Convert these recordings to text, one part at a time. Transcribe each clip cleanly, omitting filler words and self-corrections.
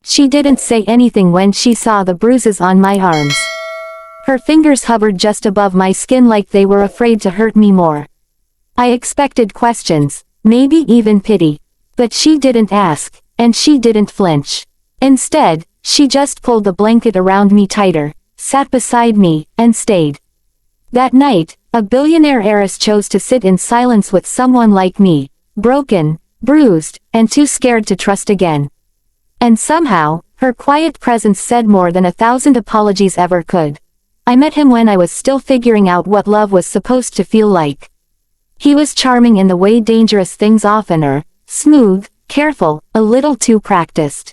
She didn't say anything when she saw the bruises on my arms. Her fingers hovered just above my skin like they were afraid to hurt me more. I expected questions, maybe even pity. But she didn't ask, and she didn't flinch. Instead, she just pulled the blanket around me tighter, sat beside me, and stayed. That night, a billionaire heiress chose to sit in silence with someone like me, broken, bruised, and too scared to trust again. And somehow, her quiet presence said more than 1,000 apologies ever could. I met him when I was still figuring out what love was supposed to feel like. He was charming in the way dangerous things often are, smooth, careful, a little too practiced.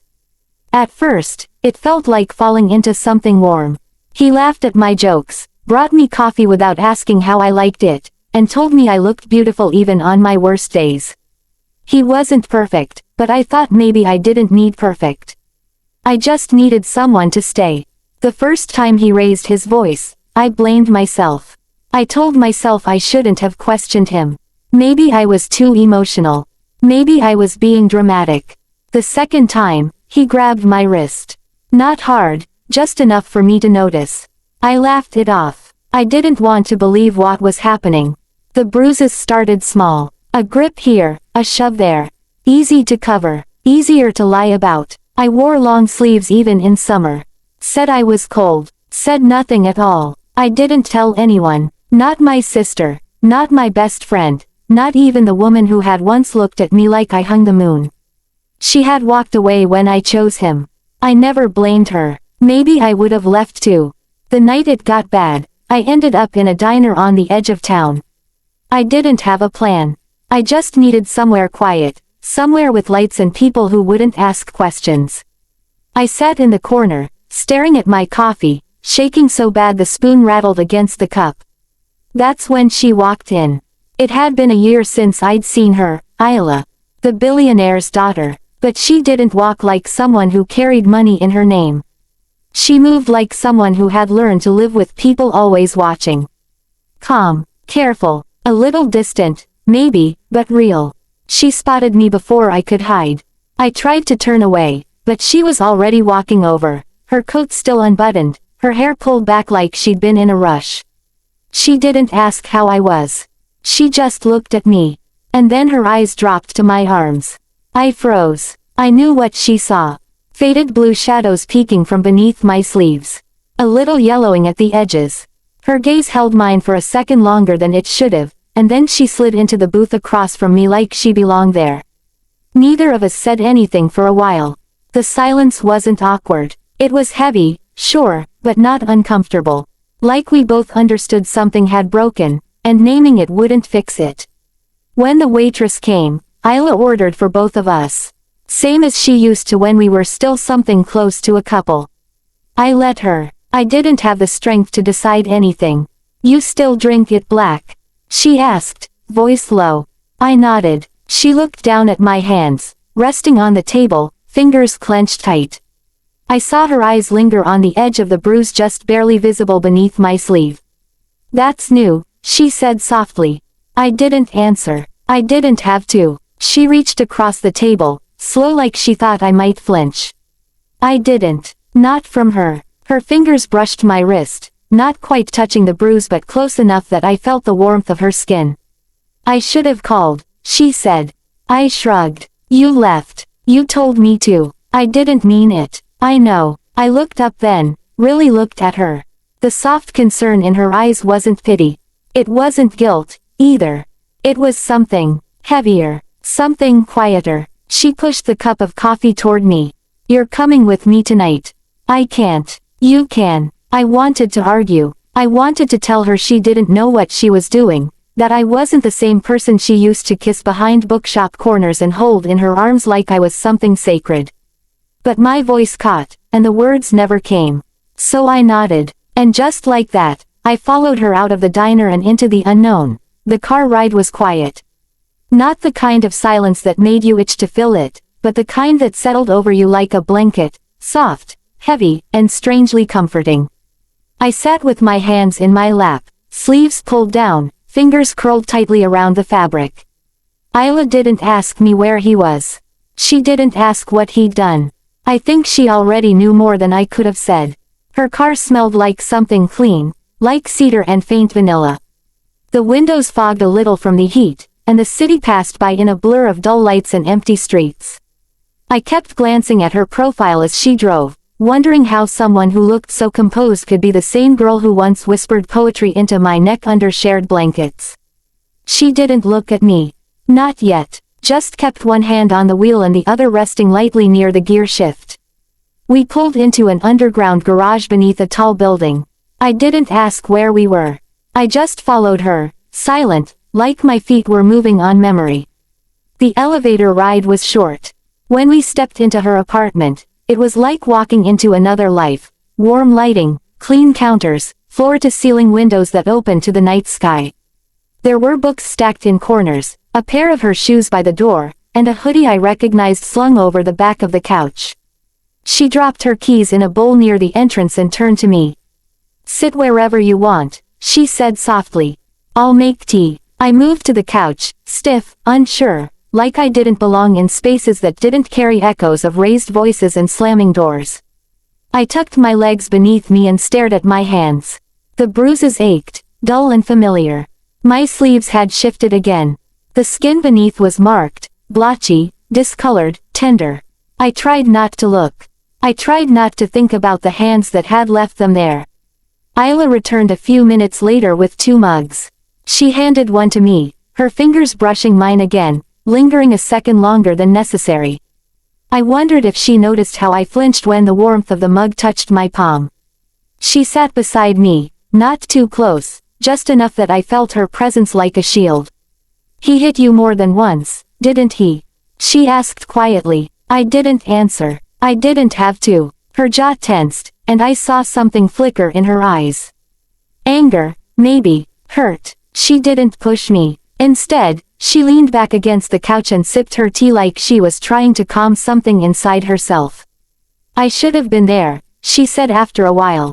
At first, it felt like falling into something warm. He laughed at my jokes, brought me coffee without asking how I liked it, and told me I looked beautiful even on my worst days. He wasn't perfect, but I thought maybe I didn't need perfect. I just needed someone to stay. The first time he raised his voice, I blamed myself. I told myself I shouldn't have questioned him. Maybe I was too emotional. Maybe I was being dramatic. The second time, he grabbed my wrist. Not hard, just enough for me to notice. I laughed it off. I didn't want to believe what was happening. The bruises started small. A grip here, a shove there. Easy to cover, easier to lie about. I wore long sleeves even in summer. Said I was cold, said nothing at all. I didn't tell anyone, not my sister, not my best friend, not even the woman who had once looked at me like I hung the moon. She had walked away when I chose him. I never blamed her. Maybe I would have left too. The night it got bad, I ended up in a diner on the edge of town. I didn't have a plan. I just needed somewhere quiet, somewhere with lights and people who wouldn't ask questions. I sat in the corner, staring at my coffee, shaking so bad the spoon rattled against the cup. That's when she walked in. It had been a year since I'd seen her, Isla, the billionaire's daughter, but she didn't walk like someone who carried money in her name. She moved like someone who had learned to live with people always watching. Calm, careful, a little distant, maybe, but real. She spotted me before I could hide. I tried to turn away, but she was already walking over, her coat still unbuttoned, her hair pulled back like she'd been in a rush. She didn't ask how I was. She just looked at me. And then her eyes dropped to my arms. I froze. I knew what she saw. Faded blue shadows peeking from beneath my sleeves. A little yellowing at the edges. Her gaze held mine for a second longer than it should have, and then she slid into the booth across from me like she belonged there. Neither of us said anything for a while. The silence wasn't awkward. It was heavy, sure, but not uncomfortable. Like we both understood something had broken, and naming it wouldn't fix it. When the waitress came, Isla ordered for both of us. Same as she used to when we were still something close to a couple. I let her. I didn't have the strength to decide anything. You still drink it black? She asked, voice low. I nodded. She looked down at my hands, resting on the table, fingers clenched tight. I saw her eyes linger on the edge of the bruise just barely visible beneath my sleeve. That's new, she said softly. I didn't answer. I didn't have to. She reached across the table, slow like she thought I might flinch. I didn't. Not from her. Her fingers brushed my wrist, not quite touching the bruise but close enough that I felt the warmth of her skin. I should have called, she said. I shrugged. You left. You told me to. I didn't mean it. I know. I looked up then, really looked at her. The soft concern in her eyes wasn't pity. It wasn't guilt, either. It was something heavier, something quieter. She pushed the cup of coffee toward me. You're coming with me tonight. I can't. You can. I wanted to argue. I wanted to tell her she didn't know what she was doing, that I wasn't the same person she used to kiss behind bookshop corners and hold in her arms like I was something sacred. But my voice caught, and the words never came. So I nodded. And just like that, I followed her out of the diner and into the unknown. The car ride was quiet. Not the kind of silence that made you itch to fill it, but the kind that settled over you like a blanket, soft, heavy, and strangely comforting. I sat with my hands in my lap, sleeves pulled down, fingers curled tightly around the fabric. Isla didn't ask me where he was. She didn't ask what he'd done. I think she already knew more than I could have said. Her car smelled like something clean, like cedar and faint vanilla. The windows fogged a little from the heat, and the city passed by in a blur of dull lights and empty streets. I kept glancing at her profile as she drove, wondering how someone who looked so composed could be the same girl who once whispered poetry into my neck under shared blankets. She didn't look at me. Not yet, just kept one hand on the wheel and the other resting lightly near the gear shift. We pulled into an underground garage beneath a tall building. I didn't ask where we were. I just followed her, silent, like my feet were moving on memory. The elevator ride was short. When we stepped into her apartment, it was like walking into another life. Warm lighting, clean counters, floor-to-ceiling windows that opened to the night sky. There were books stacked in corners, a pair of her shoes by the door, and a hoodie I recognized slung over the back of the couch. She dropped her keys in a bowl near the entrance and turned to me. "Sit wherever you want," she said softly. "I'll make tea." I moved to the couch, stiff, unsure, like I didn't belong in spaces that didn't carry echoes of raised voices and slamming doors. I tucked my legs beneath me and stared at my hands. The bruises ached, dull and familiar. My sleeves had shifted again. The skin beneath was marked, blotchy, discolored, tender. I tried not to look. I tried not to think about the hands that had left them there. Isla returned a few minutes later with 2 mugs. She handed one to me, her fingers brushing mine again, lingering a second longer than necessary. I wondered if she noticed how I flinched when the warmth of the mug touched my palm. She sat beside me, not too close, just enough that I felt her presence like a shield. "He hit you more than once, didn't he?" she asked quietly. I didn't answer. I didn't have to. Her jaw tensed, and I saw something flicker in her eyes. Anger, maybe, hurt. She didn't push me. Instead, she leaned back against the couch and sipped her tea like she was trying to calm something inside herself. "I should have been there," she said after a while.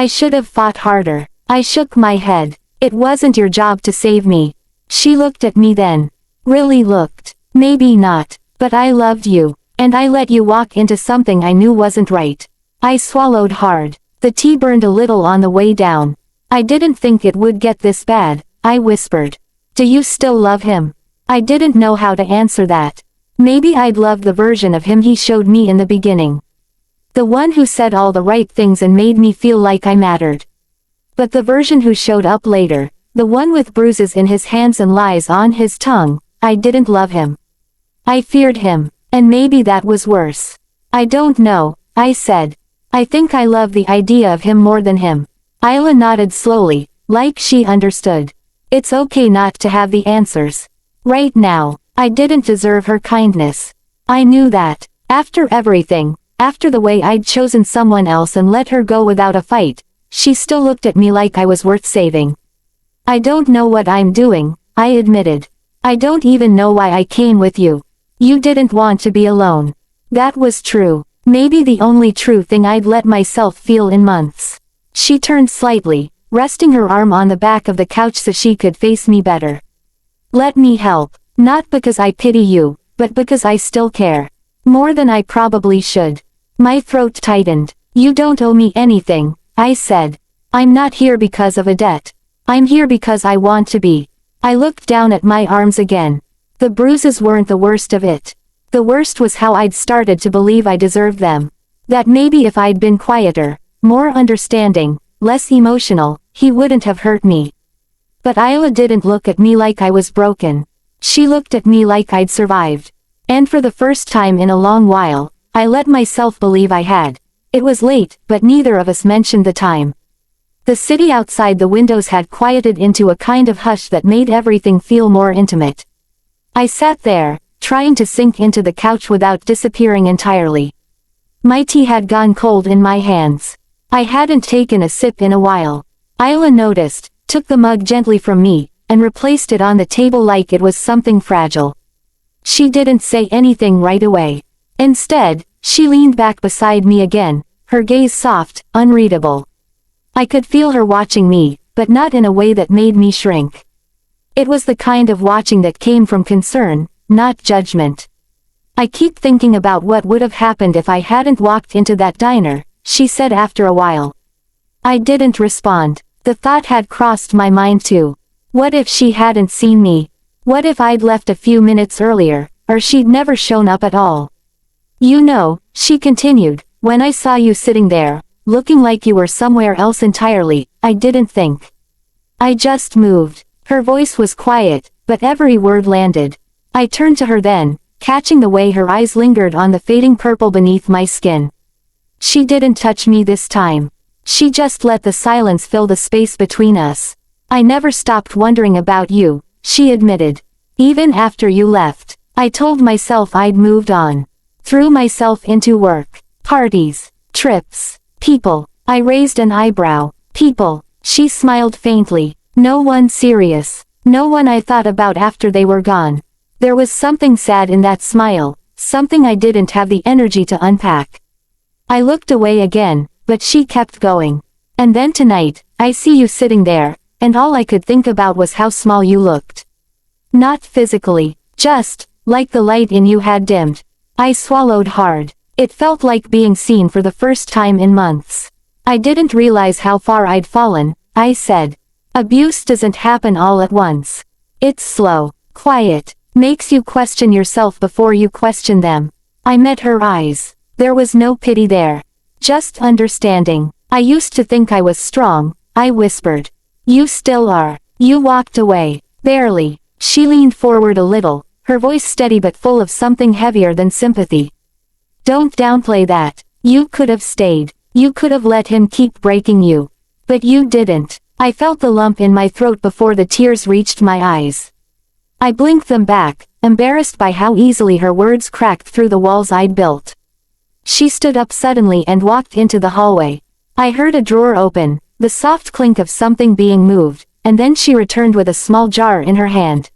"I should have fought harder." I shook my head. "It wasn't your job to save me." She looked at me then. Really looked. "Maybe not, but I loved you, and I let you walk into something I knew wasn't right." I swallowed hard. The tea burned a little on the way down. "I didn't think it would get this bad," I whispered. "Do you still love him?" I didn't know how to answer that. Maybe I'd loved the version of him he showed me in the beginning. The one who said all the right things and made me feel like I mattered. But the version who showed up later, the one with bruises in his hands and lies on his tongue, I didn't love him. I feared him, and maybe that was worse. "I don't know," I said. "I think I love the idea of him more than him." Isla nodded slowly, like she understood. It's okay not to have the answers. Right now, I didn't deserve her kindness. I knew that. After everything, after the way I'd chosen someone else and let her go without a fight, she still looked at me like I was worth saving. "I don't know what I'm doing," I admitted. "I don't even know why I came with you. You didn't want to be alone." That was true. Maybe the only true thing I'd let myself feel in months. She turned slightly, resting her arm on the back of the couch so she could face me better. "Let me help. Not because I pity you, but because I still care. More than I probably should." My throat tightened. "You don't owe me anything," I said. "I'm not here because of a debt. I'm here because I want to be." I looked down at my arms again. The bruises weren't the worst of it. The worst was how I'd started to believe I deserved them. That maybe if I'd been quieter, more understanding, less emotional, he wouldn't have hurt me. But Isla didn't look at me like I was broken. She looked at me like I'd survived. And for the first time in a long while, I let myself believe I had. It was late, but neither of us mentioned the time. The city outside the windows had quieted into a kind of hush that made everything feel more intimate. I sat there, trying to sink into the couch without disappearing entirely. My tea had gone cold in my hands. I hadn't taken a sip in a while. Isla noticed, took the mug gently from me, and replaced it on the table like it was something fragile. She didn't say anything right away. Instead, she leaned back beside me again, her gaze soft, unreadable. I could feel her watching me, but not in a way that made me shrink. It was the kind of watching that came from concern, not judgment. I keep thinking about what would have happened if I hadn't walked into that diner, she said after a while. I didn't respond. The thought had crossed my mind too. What if she hadn't seen me? What if I'd left a few minutes earlier, or she'd never shown up at all? You know, she continued, when I saw you sitting there, looking like you were somewhere else entirely, I didn't think. I just moved. Her voice was quiet, but every word landed. I turned to her then, catching the way her eyes lingered on the fading purple beneath my skin. She didn't touch me this time. She just let the silence fill the space between us. I never stopped wondering about you, she admitted. Even after you left, I told myself I'd moved on. Threw myself into work, parties, trips, people. I raised an eyebrow. People. She smiled faintly. No one serious. No one I thought about after they were gone. There was something sad in that smile, something I didn't have the energy to unpack. I looked away again, but she kept going. And then tonight, I see you sitting there, and all I could think about was how small you looked. Not physically, just, like the light in you had dimmed. I swallowed hard. It felt like being seen for the first time in months. I didn't realize how far I'd fallen, I said. Abuse doesn't happen all at once. It's slow, quiet, makes you question yourself before you question them. I met her eyes. There was no pity there. Just understanding. I used to think I was strong, I whispered. You still are. You walked away. Barely. She leaned forward a little, her voice steady but full of something heavier than sympathy. Don't downplay that. You could have stayed. You could have let him keep breaking you. But you didn't. I felt the lump in my throat before the tears reached my eyes. I blinked them back, embarrassed by how easily her words cracked through the walls I'd built. She stood up suddenly and walked into the hallway. I heard a drawer open, the soft clink of something being moved, and then she returned with a small jar in her hand.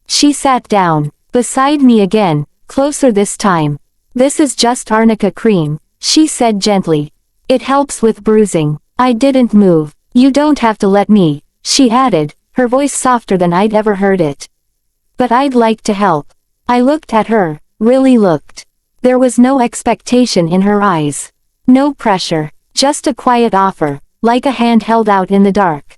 She sat down, beside me again, closer this time. This is just arnica cream, she said gently. It helps with bruising. I didn't move. You don't have to let me, she added, her voice softer than I'd ever heard it. But I'd like to help. I looked at her, really looked. There was no expectation in her eyes. No pressure, just a quiet offer, like a hand held out in the dark.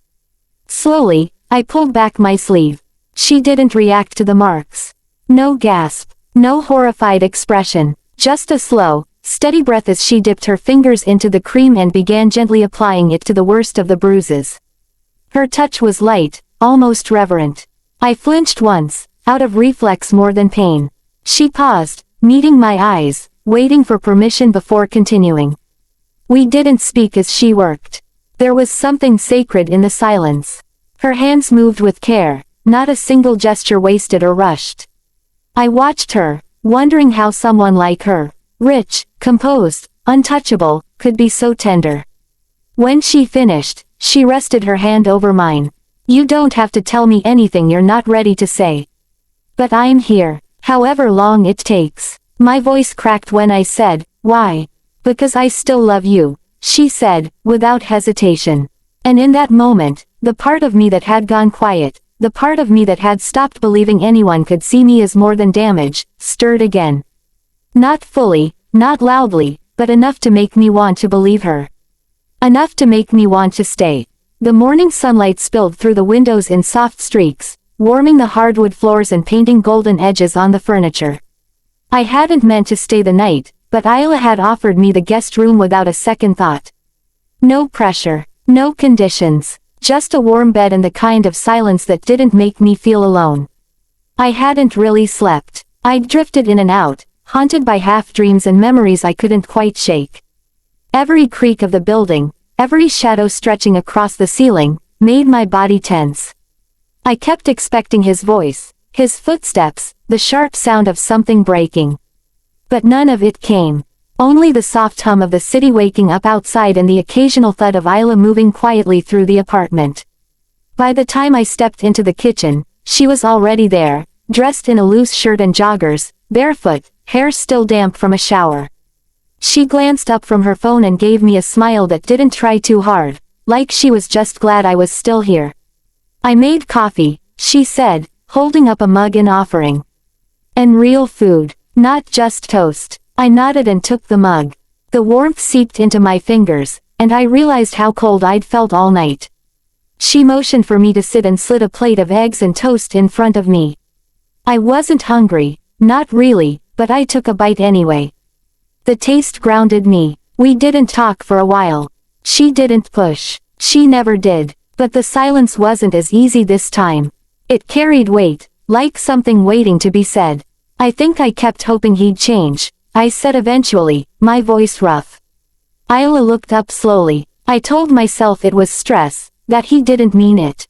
Slowly, I pulled back my sleeve. She didn't react to the marks. No gasp, no horrified expression, just a slow, steady breath as she dipped her fingers into the cream and began gently applying it to the worst of the bruises. Her touch was light, almost reverent. I flinched once, out of reflex more than pain. She paused, meeting my eyes, waiting for permission before continuing. We didn't speak as she worked. There was something sacred in the silence. Her hands moved with care, not a single gesture wasted or rushed. I watched her, wondering how someone like her, rich, composed, untouchable, could be so tender. When she finished, she rested her hand over mine. You don't have to tell me anything you're not ready to say. But I'm here, however long it takes. My voice cracked when I said, why? Because I still love you, she said, without hesitation. And in that moment, the part of me that had gone quiet, the part of me that had stopped believing anyone could see me as more than damage, stirred again. Not fully, not loudly, but enough to make me want to believe her. Enough to make me want to stay. The morning sunlight spilled through the windows in soft streaks, warming the hardwood floors and painting golden edges on the furniture. I hadn't meant to stay the night, but Isla had offered me the guest room without a second thought. No pressure, no conditions, just a warm bed and the kind of silence that didn't make me feel alone. I hadn't really slept. I'd drifted in and out, haunted by half-dreams and memories I couldn't quite shake. Every creak of the building, every shadow stretching across the ceiling, made my body tense. I kept expecting his voice, his footsteps, the sharp sound of something breaking. But none of it came. Only the soft hum of the city waking up outside and the occasional thud of Isla moving quietly through the apartment. By the time I stepped into the kitchen, she was already there, dressed in a loose shirt and joggers, barefoot, hair still damp from a shower. She glanced up from her phone and gave me a smile that didn't try too hard, like she was just glad I was still here. I made coffee, she said, holding up a mug in offering. And real food. Not just toast. I nodded and took the mug. The warmth seeped into my fingers, and I realized how cold I'd felt all night. She motioned for me to sit and slid a plate of eggs and toast in front of me. I wasn't hungry, not really, but I took a bite anyway. The taste grounded me. We didn't talk for a while. She didn't push. She never did. But the silence wasn't as easy this time. It carried weight, like something waiting to be said. I think I kept hoping he'd change. I said eventually, my voice rough. Isla looked up slowly. I told myself it was stress, that he didn't mean it.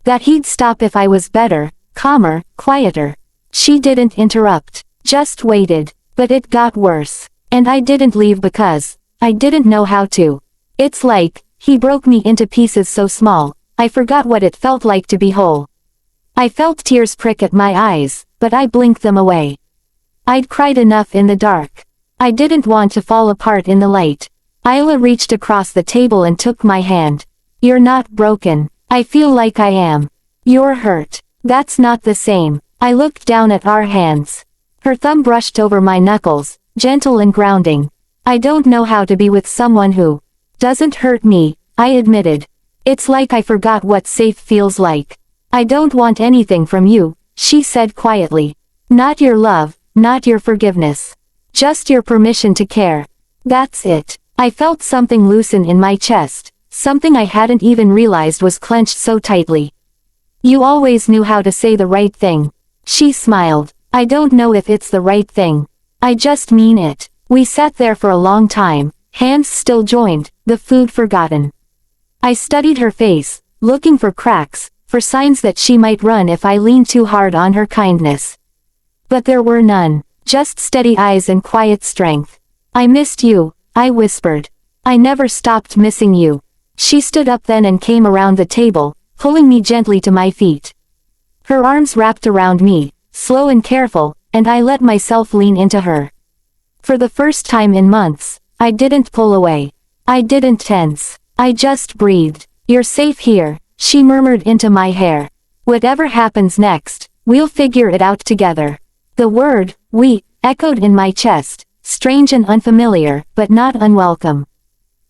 That he'd stop if I was better, calmer, quieter. She didn't interrupt, just waited. But it got worse. And I didn't leave because I didn't know how to. It's like he broke me into pieces so small, I forgot what it felt like to be whole. I felt tears prick at my eyes, but I blinked them away. I'd cried enough in the dark. I didn't want to fall apart in the light. Isla reached across the table and took my hand. You're not broken. I feel like I am. You're hurt. That's not the same. I looked down at our hands. Her thumb brushed over my knuckles, gentle and grounding. I don't know how to be with someone who doesn't hurt me, I admitted. It's like I forgot what safe feels like. I don't want anything from you, she said quietly. Not your love, not your forgiveness. Just your permission to care. That's it. I felt something loosen in my chest, something I hadn't even realized was clenched so tightly. You always knew how to say the right thing. She smiled. I don't know if it's the right thing. I just mean it. We sat there for a long time, hands still joined, the food forgotten. I studied her face, looking for cracks, for signs that she might run if I leaned too hard on her kindness. But there were none, just steady eyes and quiet strength. I missed you, I whispered. I never stopped missing you. She stood up then and came around the table, pulling me gently to my feet. Her arms wrapped around me, slow and careful, and I let myself lean into her. For the first time in months, I didn't pull away. I didn't tense. I just breathed. You're safe here, she murmured into my hair. Whatever happens next, we'll figure it out together. The word, we, echoed in my chest, strange and unfamiliar, but not unwelcome.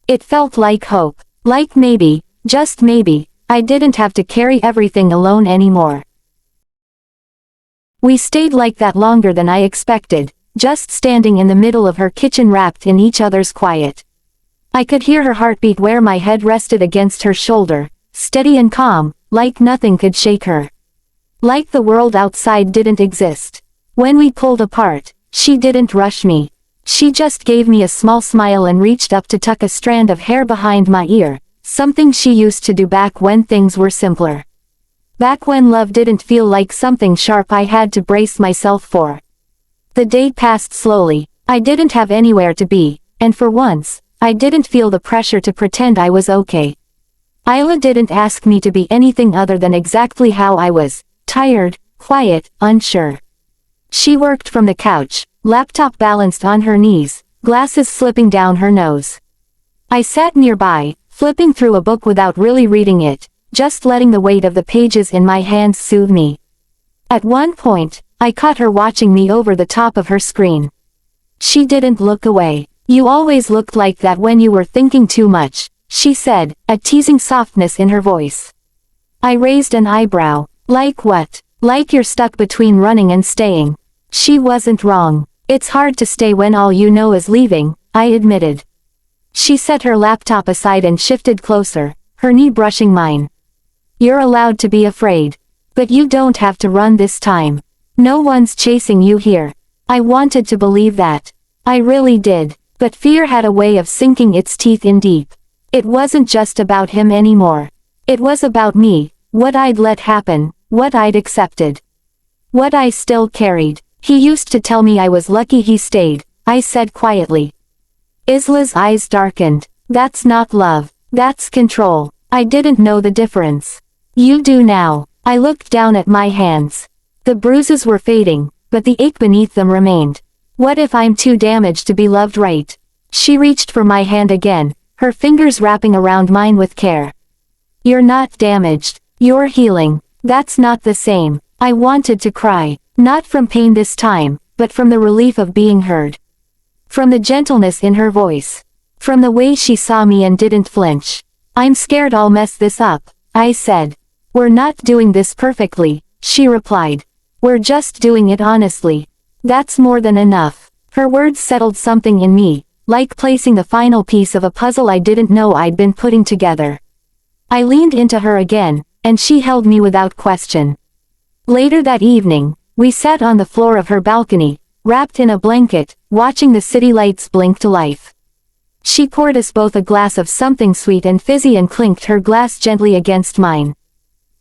It felt like hope, like maybe, just maybe, I didn't have to carry everything alone anymore. We stayed like that longer than I expected, just standing in the middle of her kitchen wrapped in each other's quiet. I could hear her heartbeat where my head rested against her shoulder, steady and calm, like nothing could shake her. Like the world outside didn't exist. When we pulled apart, she didn't rush me. She just gave me a small smile and reached up to tuck a strand of hair behind my ear, something she used to do back when things were simpler. Back when love didn't feel like something sharp I had to brace myself for. The day passed slowly. I didn't have anywhere to be, and for once, I didn't feel the pressure to pretend I was okay. Isla didn't ask me to be anything other than exactly how I was, tired, quiet, unsure. She worked from the couch, laptop balanced on her knees, glasses slipping down her nose. I sat nearby, flipping through a book without really reading it, just letting the weight of the pages in my hands soothe me. At one point, I caught her watching me over the top of her screen. She didn't look away. You always looked like that when you were thinking too much, she said, a teasing softness in her voice. I raised an eyebrow. Like what? Like you're stuck between running and staying. She wasn't wrong. It's hard to stay when all you know is leaving, I admitted. She set her laptop aside and shifted closer, her knee brushing mine. You're allowed to be afraid. But you don't have to run this time. No one's chasing you here. I wanted to believe that. I really did. But fear had a way of sinking its teeth in deep. It wasn't just about him anymore. It was about me, what I'd let happen, what I'd accepted. What I still carried. He used to tell me I was lucky he stayed, I said quietly. Isla's eyes darkened. That's not love. That's control. I didn't know the difference. You do now. I looked down at my hands. The bruises were fading, but the ache beneath them remained. What if I'm too damaged to be loved right? She reached for my hand again, her fingers wrapping around mine with care. You're not damaged. You're healing. That's not the same. I wanted to cry. Not from pain this time, but from the relief of being heard. From the gentleness in her voice. From the way she saw me and didn't flinch. "I'm scared I'll mess this up," I said. "We're not doing this perfectly," she replied. "We're just doing it honestly. That's more than enough." Her words settled something in me, like placing the final piece of a puzzle I didn't know I'd been putting together. I leaned into her again, and she held me without question. Later that evening, we sat on the floor of her balcony, wrapped in a blanket, watching the city lights blink to life. She poured us both a glass of something sweet and fizzy and clinked her glass gently against mine.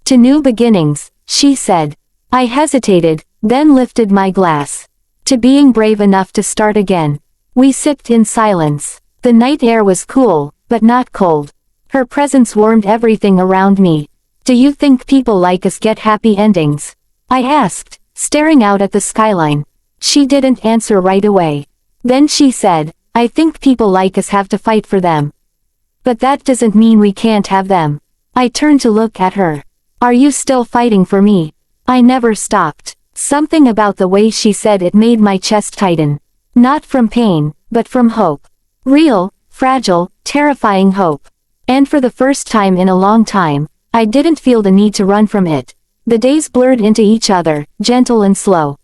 "To new beginnings," she said. I hesitated, then lifted my glass. "To being brave enough to start again." We sipped in silence. The night air was cool, but not cold. Her presence warmed everything around me. "Do you think people like us get happy endings?" I asked, staring out at the skyline. She didn't answer right away. Then she said, "I think people like us have to fight for them. But that doesn't mean we can't have them." I turned to look at her. "Are you still fighting for me?" I never stopped. Something about the way she said it made my chest tighten. Not from pain, but from hope. Real, fragile, terrifying hope. And for the first time in a long time, I didn't feel the need to run from it. The days blurred into each other, gentle and slow.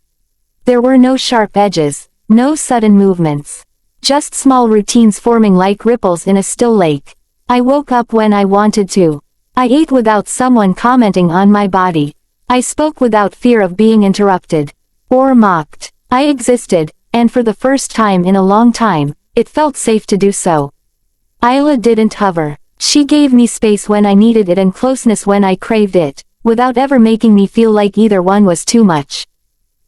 There were no sharp edges, no sudden movements. Just small routines forming like ripples in a still lake. I woke up when I wanted to. I ate without someone commenting on my body. I spoke without fear of being interrupted. Or mocked. I existed, and for the first time in a long time, it felt safe to do so. Isla didn't hover. She gave me space when I needed it and closeness when I craved it, without ever making me feel like either one was too much.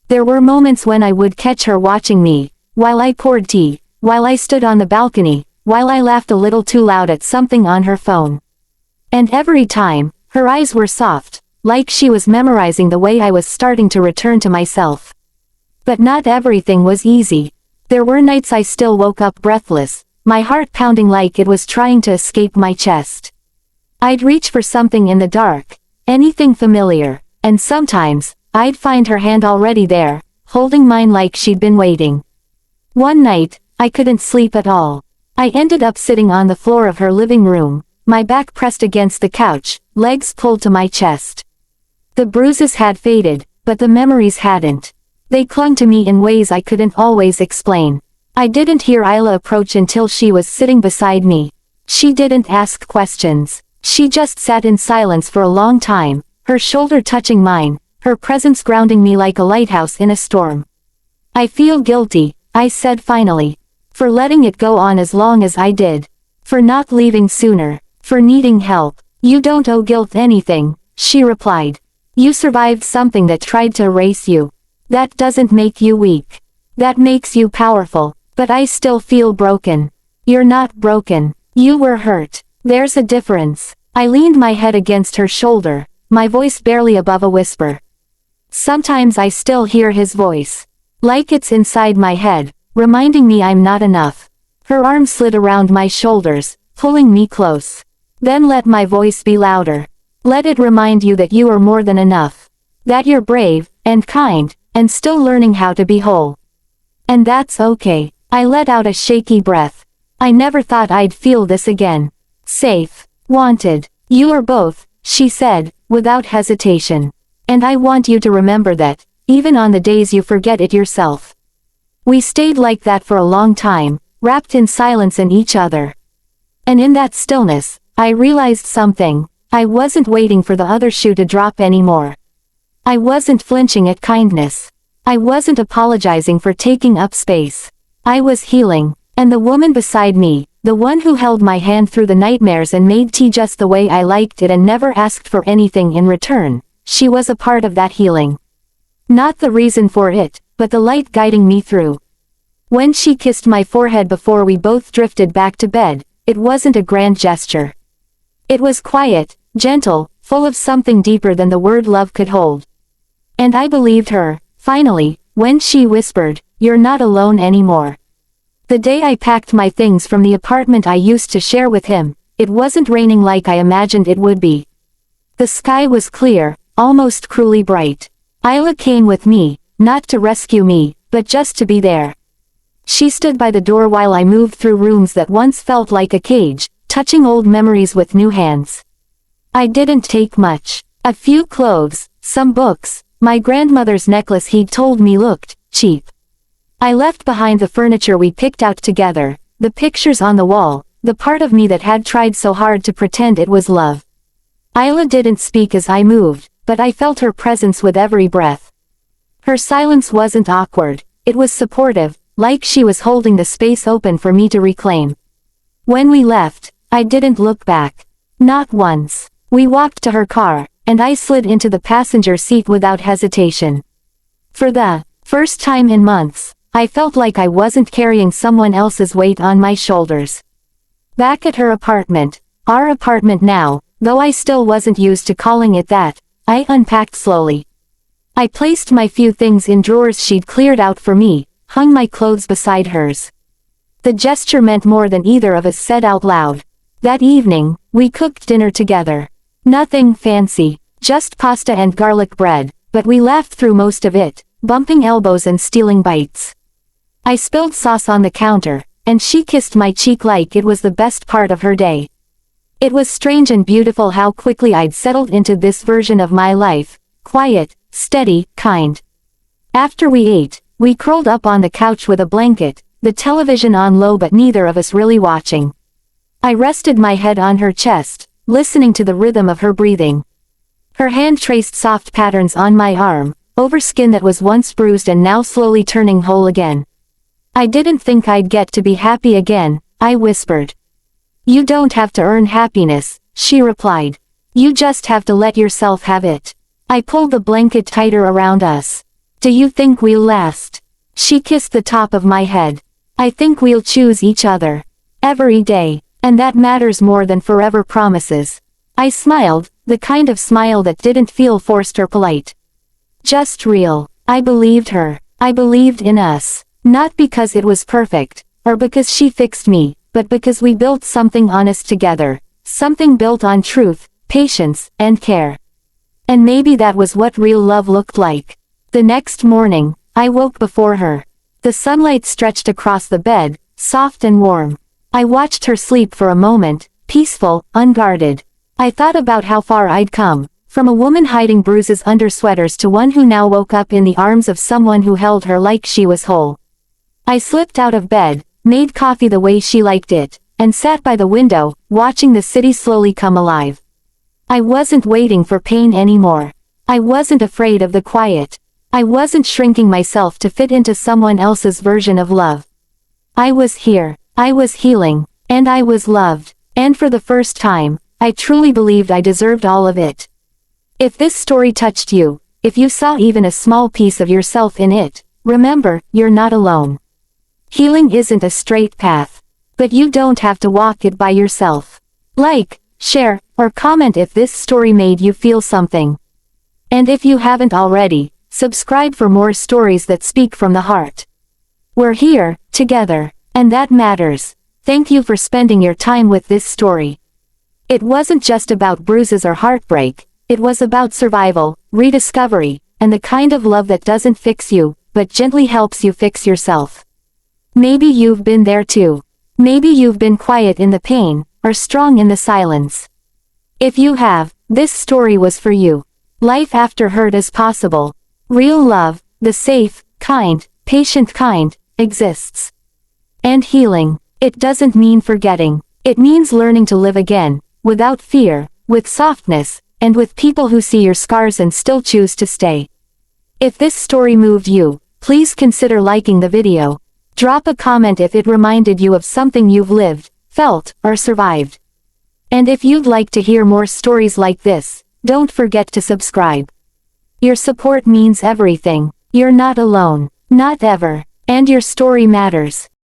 There were moments when I would catch her watching me, while I poured tea, while I stood on the balcony, while I laughed a little too loud at something on her phone. And every time, her eyes were soft, like she was memorizing the way I was starting to return to myself. But not everything was easy. There were nights I still woke up breathless, my heart pounding like it was trying to escape my chest. I'd reach for something in the dark, anything familiar, and sometimes, I'd find her hand already there, holding mine like she'd been waiting. One night, I couldn't sleep at all. I ended up sitting on the floor of her living room, my back pressed against the couch, legs pulled to my chest. The bruises had faded, but the memories hadn't. They clung to me in ways I couldn't always explain. I didn't hear Isla approach until she was sitting beside me. She didn't ask questions. She just sat in silence for a long time, her shoulder touching mine, her presence grounding me like a lighthouse in a storm. "I feel guilty," I said finally. "For letting it go on as long as I did. For not leaving sooner. For needing help." "You don't owe guilt anything," she replied. "You survived something that tried to erase you. That doesn't make you weak. That makes you powerful. But I still feel broken." "You're not broken. You were hurt. There's a difference." I leaned my head against her shoulder, my voice barely above a whisper. Sometimes I still hear his voice. Like it's inside my head, reminding me I'm not enough. Her arm slid around my shoulders, pulling me close. "Then let my voice be louder. Let it remind you that you are more than enough. That you're brave, and kind, and still learning how to be whole. And that's okay." I let out a shaky breath. I never thought I'd feel this again. Safe. Wanted. "You are both," she said, without hesitation. "And I want you to remember that, even on the days you forget it yourself." We stayed like that for a long time, wrapped in silence in each other. And in that stillness, I realized something. I wasn't waiting for the other shoe to drop anymore. I wasn't flinching at kindness. I wasn't apologizing for taking up space. I was healing, and the woman beside me, the one who held my hand through the nightmares and made tea just the way I liked it and never asked for anything in return, she was a part of that healing. Not the reason for it, but the light guiding me through. When she kissed my forehead before we both drifted back to bed, it wasn't a grand gesture. It was quiet, gentle, full of something deeper than the word love could hold. And I believed her, finally, when she whispered, "You're not alone anymore." The day I packed my things from the apartment I used to share with him, it wasn't raining like I imagined it would be. The sky was clear, almost cruelly bright. Isla came with me, not to rescue me, but just to be there. She stood by the door while I moved through rooms that once felt like a cage, touching old memories with new hands. I didn't take much. A few clothes, some books, my grandmother's necklace he'd told me looked cheap. I left behind the furniture we picked out together, the pictures on the wall, the part of me that had tried so hard to pretend it was love. Isla didn't speak as I moved, but I felt her presence with every breath. Her silence wasn't awkward, it was supportive, like she was holding the space open for me to reclaim. When we left, I didn't look back. Not once. We walked to her car, and I slid into the passenger seat without hesitation. For the first time in months, I felt like I wasn't carrying someone else's weight on my shoulders. Back at her apartment, our apartment now, though I still wasn't used to calling it that, I unpacked slowly. I placed my few things in drawers she'd cleared out for me, hung my clothes beside hers. The gesture meant more than either of us said out loud. That evening, we cooked dinner together. Nothing fancy, just pasta and garlic bread, but we laughed through most of it, bumping elbows and stealing bites. I spilled sauce on the counter, and she kissed my cheek like it was the best part of her day. It was strange and beautiful how quickly I'd settled into this version of my life, quiet, steady, kind. After we ate, we curled up on the couch with a blanket, the television on low but neither of us really watching. I rested my head on her chest, listening to the rhythm of her breathing. Her hand traced soft patterns on my arm, over skin that was once bruised and now slowly turning whole again. I didn't think I'd get to be happy again, I whispered. You don't have to earn happiness, she replied. You just have to let yourself have it. I pulled the blanket tighter around us. Do you think we'll last? She kissed the top of my head. I think we'll choose each other. Every day. And that matters more than forever promises. I smiled, the kind of smile that didn't feel forced or polite. Just real. I believed her. I believed in us. Not because it was perfect, or because she fixed me, but because we built something honest together, something built on truth, patience, and care. And maybe that was what real love looked like. The next morning, I woke before her. The sunlight stretched across the bed, soft and warm. I watched her sleep for a moment, peaceful, unguarded. I thought about how far I'd come, from a woman hiding bruises under sweaters to one who now woke up in the arms of someone who held her like she was whole. I slipped out of bed, made coffee the way she liked it, and sat by the window, watching the city slowly come alive. I wasn't waiting for pain anymore. I wasn't afraid of the quiet. I wasn't shrinking myself to fit into someone else's version of love. I was here. I was healing, and I was loved, and for the first time, I truly believed I deserved all of it. If this story touched you, if you saw even a small piece of yourself in it, remember, you're not alone. Healing isn't a straight path, but you don't have to walk it by yourself. Like, share, or comment if this story made you feel something. And if you haven't already, subscribe for more stories that speak from the heart. We're here, together. And that matters. Thank you for spending your time with this story. It wasn't just about bruises or heartbreak, it was about survival, rediscovery, and the kind of love that doesn't fix you, but gently helps you fix yourself. Maybe you've been there too. Maybe you've been quiet in the pain, or strong in the silence. If you have, this story was for you. Life after hurt is possible. Real love, the safe, kind, patient kind, exists. And healing, it doesn't mean forgetting, it means learning to live again, without fear, with softness, and with people who see your scars and still choose to stay. If this story moved you, please consider liking the video. Drop a comment if it reminded you of something you've lived, felt, or survived. And if you'd like to hear more stories like this, don't forget to subscribe. Your support means everything. You're not alone, not ever, and your story matters.